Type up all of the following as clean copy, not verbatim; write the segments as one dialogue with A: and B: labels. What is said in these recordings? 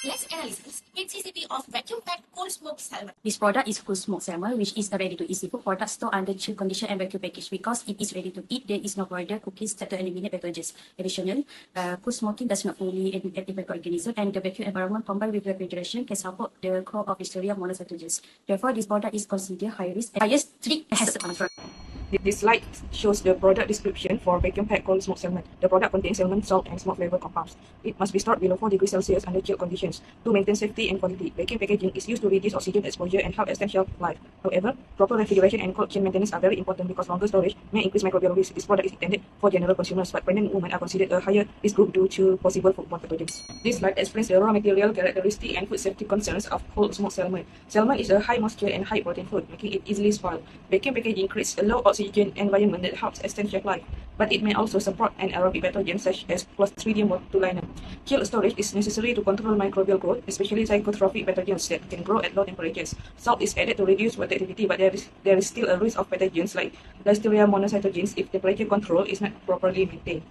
A: Let's analyze HACCP of vacuum-packed cold smoked salmon.
B: This product is cold smoked salmon, which is a ready-to-eat seafood product stored under chill condition and vacuum package. Because it is ready to eat, there is no broiler cookies to eliminate pathogens. Additionally, cold smoking does not fully eliminate microorganisms, and the vacuum environment combined with refrigeration can support the growth of Listeria monocytogenes. Therefore, this product is considered high risk and highest strict hazard control.
C: This slide shows the product description for vacuum-packed cold smoked salmon. The product contains salmon, salt, and smoke flavor compounds. It must be stored below 4 degrees Celsius under chilled conditions to maintain safety and quality. Vacuum packaging is used to reduce oxygen exposure and help extend shelf life. However, proper refrigeration and cold chain maintenance are very important because longer storage may increase microbial risk. This product is intended for general consumers, but pregnant women are considered a higher risk group due to possible foodborne pathogens. This slide explains the raw material characteristic and food safety concerns of cold smoked salmon. Salmon is a high moisture and high protein food, making it easily spoiled. Vacuum packaging creates a low oxygen environment that helps extend shelf life, but it may also support anaerobic pathogens such as Clostridium botulinum. Chilled storage is necessary to control microbial growth, especially psychotrophic pathogens that can grow at low temperatures. Salt is added to reduce water activity, but there is still a risk of pathogens like Listeria monocytogenes if temperature control is not properly maintained.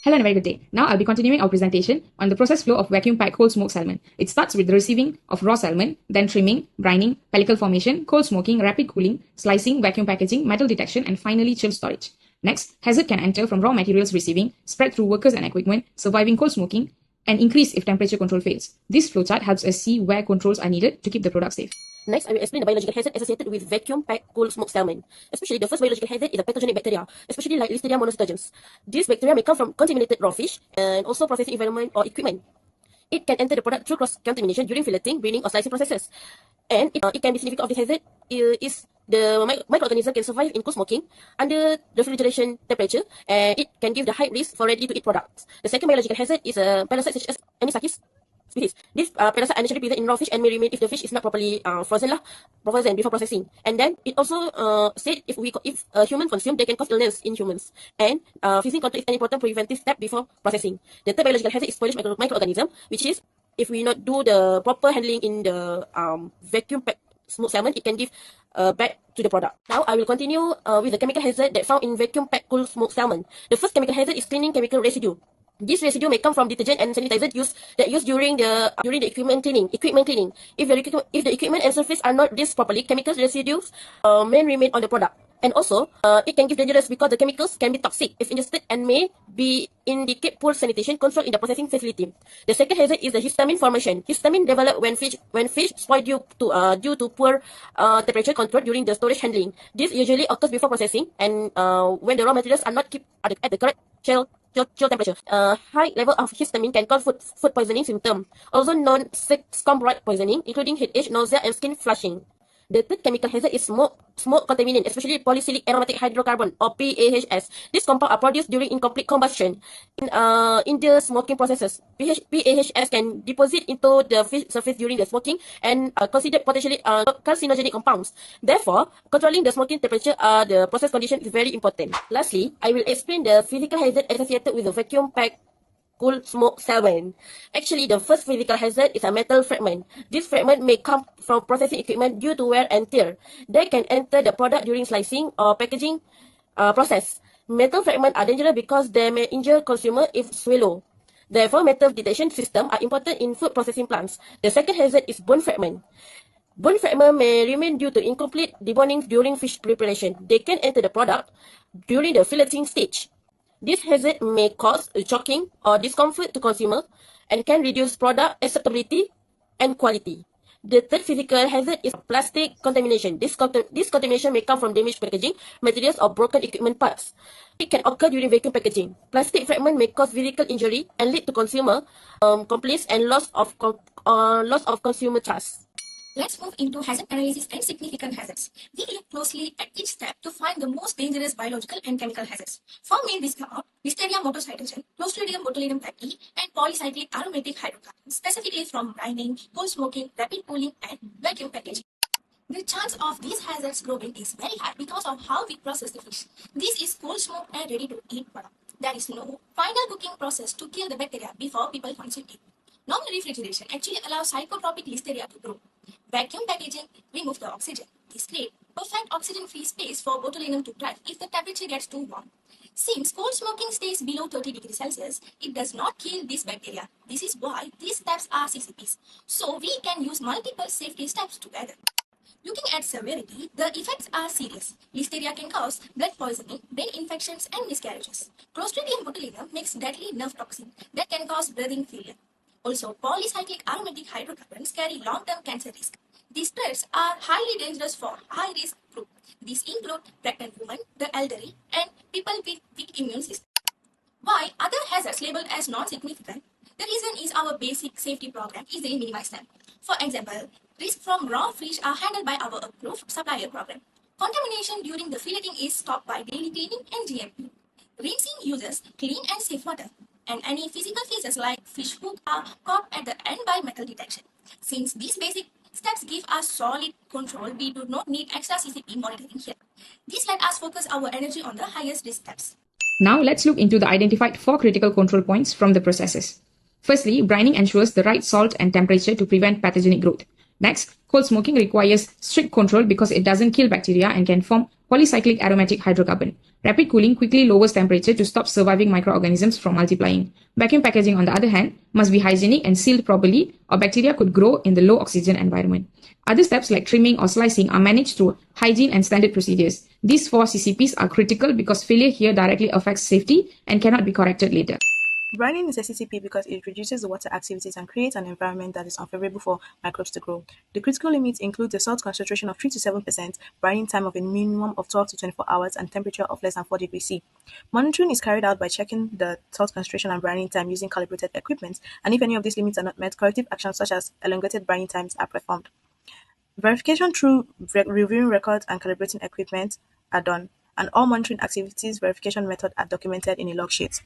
D: Hello and a very good day. Now I'll be continuing our presentation on the process flow of vacuum-packed cold smoked salmon. It starts with the receiving of raw salmon, then trimming, brining, pellicle formation, cold smoking, rapid cooling, slicing, vacuum packaging, metal detection, and finally chill storage. Next, hazard can enter from raw materials receiving, spread through workers and equipment, surviving cold smoking, and increase if temperature control fails. This flowchart helps us see where controls are needed to keep the product safe.
E: Next, I will explain the biological hazard associated with vacuum-packed cold smoked salmon. Especially, the first biological hazard is a pathogenic bacteria, especially like Listeria monocytogenes. These bacteria may come from contaminated raw fish and also processing environment or equipment. It can enter the product through cross-contamination during filleting, braining, or slicing processes. And it can be significant of this hazard is the microorganism can survive in cold smoking under refrigeration temperature, and it can give the high risk for ready-to-eat products. The second biological hazard is a parasite such as anisakis species. This parasite are naturally present in raw fish and may remain if the fish is not properly frozen before processing. And then it also said if a human consume, they can cause illness in humans. And freezing control is an important preventive step before processing. The third biological hazard is spoilage microorganism, which is if we not do the proper handling in the vacuum packed smoked salmon, it can give bad to the product. Now I will continue with the chemical hazard that found in vacuum packed cold smoked salmon. The first chemical hazard is cleaning chemical residue. This residue may come from detergent and sanitizer used during the equipment cleaning. If the equipment and surface are not rinsed properly, chemical residues may remain on the product. And also, it can give dangerous because the chemicals can be toxic if ingested and may be indicate poor sanitation control in the processing facility. The second hazard is the histamine formation. Histamine develop when fish spoil due to poor temperature control during the storage handling. This usually occurs before processing and when the raw materials are not kept at the correct chill temperature. High level of histamine can cause food poisoning symptom, also known as scombroid poisoning, including headache, nausea, and skin flushing. The third chemical hazard is smoke contaminant, especially polycyclic aromatic hydrocarbon or PAHs. These compounds are produced during incomplete combustion in the smoking processes. PAHs can deposit into the fish surface during the smoking and are considered potentially carcinogenic compounds. Therefore, controlling the smoking temperature the process condition is very important. Lastly, I will explain the physical hazard associated with the vacuum packed cold smoked salmon. Actually, the first physical hazard is a metal fragment. This fragment may come from processing equipment due to wear and tear. They can enter the product during slicing or packaging process. Metal fragments are dangerous because they may injure consumer if swallowed. Therefore, metal detection systems are important in food processing plants. The second hazard is bone fragment. Bone fragment may remain due to incomplete deboning during fish preparation. They can enter the product during the filleting stage. This hazard may cause choking or discomfort to consumer and can reduce product acceptability and quality. The third physical hazard is plastic contamination. This contamination may come from damaged packaging materials or broken equipment parts. It can occur during vacuum packaging. Plastic fragment may cause physical injury and lead to consumer complaints and loss of consumer trust.
A: Let's move into hazard analysis and significant hazards. We look closely at each step to find the most dangerous biological and chemical hazards. Four main risks are Listeria monocytogenes, Clostridium botulinum type E, and polycyclic aromatic hydrocarbons, specifically from brining, cold smoking, rapid cooling, and vacuum packaging. The chance of these hazards growing is very high because of how we process the fish. This is cold smoked and ready to eat product. There is no final cooking process to kill the bacteria before people consume it. Normal refrigeration actually allows psychotropic Listeria to grow. Vacuum packaging removes the oxygen. This creates perfect oxygen-free space for botulinum to thrive if the temperature gets too warm. Since cold smoking stays below 30 degrees Celsius, it does not kill these bacteria. This is why these steps are CCPs. So we can use multiple safety steps together. Looking at severity, the effects are serious. Listeria can cause blood poisoning, brain infections, and miscarriages. Clostridium botulinum makes deadly nerve toxin that can cause breathing failure. Also, polycyclic aromatic hydrocarbons carry long-term cancer risk. These threats are highly dangerous for high-risk group. These include pregnant women, the elderly, and people with weak immune system. Why other hazards labeled as non-significant? The reason is our basic safety program easily minimize them. For example, risks from raw fish are handled by our approved supplier program. Contamination during the filleting is stopped by daily cleaning and GMP. Rinsing uses clean and safe water. And any physical features like fish hook are caught at the end by metal detection. Since these basic steps give us solid control, we do not need extra CCP monitoring here. This let us focus our energy on the highest risk steps.
D: Now let's look into the identified 4 critical control points from the processes. Firstly, brining ensures the right salt and temperature to prevent pathogenic growth. Next, cold smoking requires strict control because it doesn't kill bacteria and can form polycyclic aromatic hydrocarbon. Rapid cooling quickly lowers temperature to stop surviving microorganisms from multiplying. Vacuum packaging, on the other hand, must be hygienic and sealed properly, or bacteria could grow in the low oxygen environment. Other steps like trimming or slicing are managed through hygiene and standard procedures. These 4 CCPs are critical because failure here directly affects safety and cannot be corrected later.
F: Brining is a CCP because it reduces the water activities and creates an environment that is unfavorable for microbes to grow. The critical limits include a salt concentration of 3 to 7%, brining time of a minimum of 12 to 24 hours, and temperature of less than 4 degrees C. Monitoring is carried out by checking the salt concentration and brining time using calibrated equipment, and if any of these limits are not met, corrective actions such as elongated brining times are performed. Verification through reviewing records and calibrating equipment are done, and all monitoring activities verification methods are documented in a log sheet.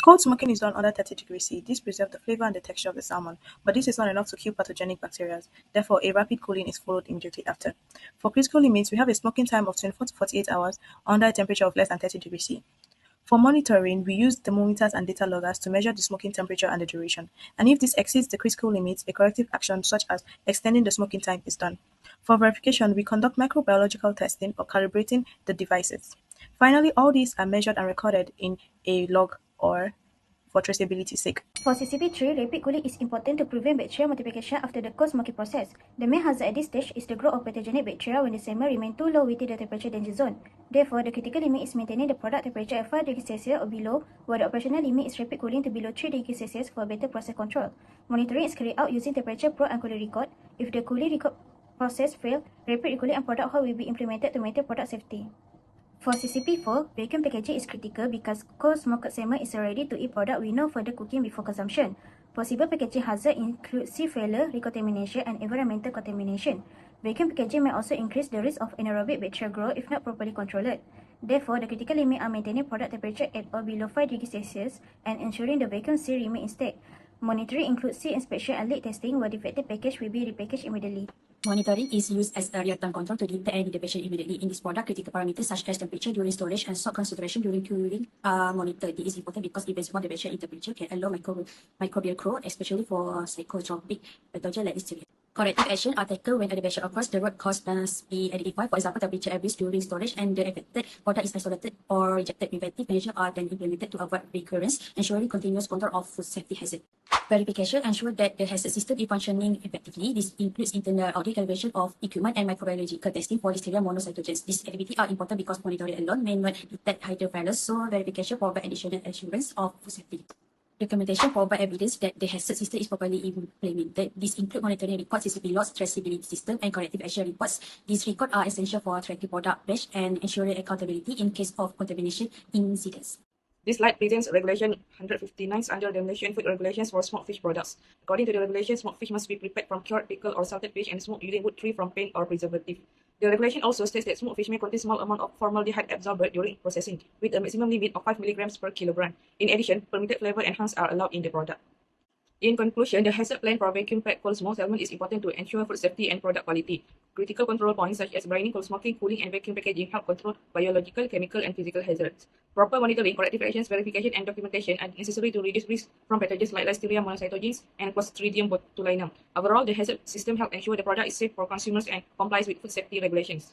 F: Cold smoking is done under 30 degrees C. This preserves the flavor and the texture of the salmon, but this is not enough to kill pathogenic bacteria. Therefore, a rapid cooling is followed immediately after. For critical limits, we have a smoking time of 24 to 48 hours under a temperature of less than 30 degrees C. For monitoring, we use thermometers and data loggers to measure the smoking temperature and the duration, and if this exceeds the critical limits, a corrective action such as extending the smoking time is done. For verification, we conduct microbiological testing or calibrating the devices. Finally, all these are measured and recorded in a log or for traceability's sake.
G: For CCP3, rapid cooling is important to prevent bacterial multiplication after the cold smoking process. The main hazard at this stage is the growth of pathogenic bacteria when the salmon remains too low within the temperature danger zone. Therefore, the critical limit is maintaining the product temperature at 5 degrees Celsius or below, while the operational limit is rapid cooling to below 3 degrees Celsius for better process control. Monitoring is carried out using temperature probe and cooling record. If the cooling record process fails, rapid cooling and product hold will be implemented to maintain product safety. For CCP4, vacuum packaging is critical because cold smoked salmon is a ready-to-eat product with no further cooking before consumption. Possible packaging hazards include sea failure, recontamination, and environmental contamination. Vacuum packaging may also increase the risk of anaerobic bacterial growth if not properly controlled. Therefore, the critical limit are maintaining product temperature at or below 5 degrees Celsius and ensuring the vacuum seal remains intact. Monitoring includes seal inspection and leak testing, where defective package will be repackaged immediately.
B: Monitoring is used as a real-time control to detect any deviation immediately. In this product, critical parameters such as temperature during storage and salt concentration during cooling are monitored. This is important because even small deviation in temperature can allow microbial growth, especially for psychotropic pathogens like listeria. Corrective action are taken when a deviation occurs. The root cause must be identified. For example, temperature abuse during storage and the affected product is isolated or rejected. Preventive measures are then implemented to avoid recurrence, ensuring continuous control of food safety hazard. Verification ensures that the hazard system is functioning effectively. This includes internal audit, calibration of equipment, and microbiological testing for Listeria monocytogenes. These activities are important because monitoring alone may not detect hydrophilus, so verification provides additional assurance of food safety. Documentation provides evidence that the hazard system is properly implemented. These include monitoring records, CCP logs, traceability system, and corrective action reports. These records are essential for tracking product batch and ensuring accountability in case of contamination incidents.
C: This slide presents Regulation 159 under the Malaysian Food Regulations for smoked fish products. According to the regulation, smoked fish must be prepared from cured, pickled, or salted fish and smoked using wood free from paint or preservative. The regulation also states that smoked fish may contain small amount of formaldehyde absorbed during processing, with a maximum limit of 5 mg per kilogram. In addition, permitted flavor enhancers are allowed in the product. In conclusion, the hazard plan for vacuum-packed cold smoked salmon is important to ensure food safety and product quality. Critical control points such as brining, cold smoking, cooling, and vacuum packaging help control biological, chemical, and physical hazards. Proper monitoring, corrective actions, verification, and documentation are necessary to reduce risk from pathogens like Listeria monocytogenes and Clostridium botulinum. Overall, the hazard system helps ensure the product is safe for consumers and complies with food safety regulations.